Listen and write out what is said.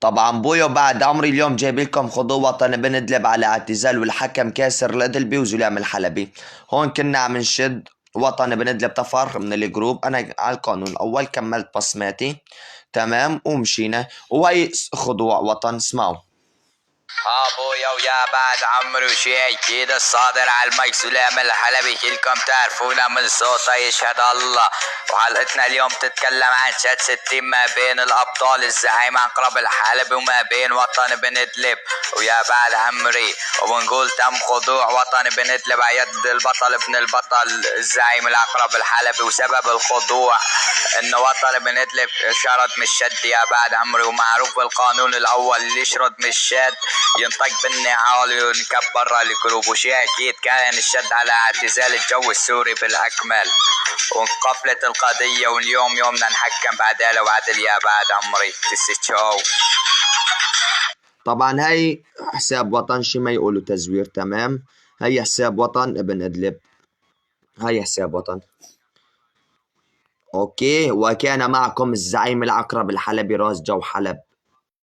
طبعا بويو بعد عمري اليوم جايب لكم خضوة وطن بن ادلب على اعتزال والحكم كاسر الادلبي وزلام الحلبي. هون كنا عم نشد وطن بن ادلب طفر من الجروب، انا على القانون الاول كملت بصماتي تمام ومشينا، وهي خضوع وطن اسمعوا. ابويا ويا بعد عمرو شيء كده الصادر على المايك سلام الحلبي، كلكم تعرفونا من صوته يشهد الله. وحلقتنا اليوم تتكلم عن شد 60 ما بين الابطال الزعيم عقرب الحلبي وما بين وطن بن ادلب ويا بعد عمري، وبنقول تم خضوع وطن بن ادلب على يد البطل ابن البطل الزعيم العقرب الحلبي. وسبب الخضوع ان وطن بن ادلب شرد من الشد يا بعد عمري، ومعروف بالقانون الاول اللي يشرد من الشد ينطق بالنعال وينكب برا الجروب. وشي اكيد كان الشد على اعتزال الجو السوري بالاكمل، وانقفلت القضيه واليوم يومنا نحكم بعداله وعدل يا بعد عمري. تسيتشو طبعا هاي حساب وطن، شي ما يقولوا تزوير، تمام. هي حساب وطن ابن ادلب، هاي حساب وطن. اوكي، وكان معكم الزعيم العقرب الحلبي راس جو حلب.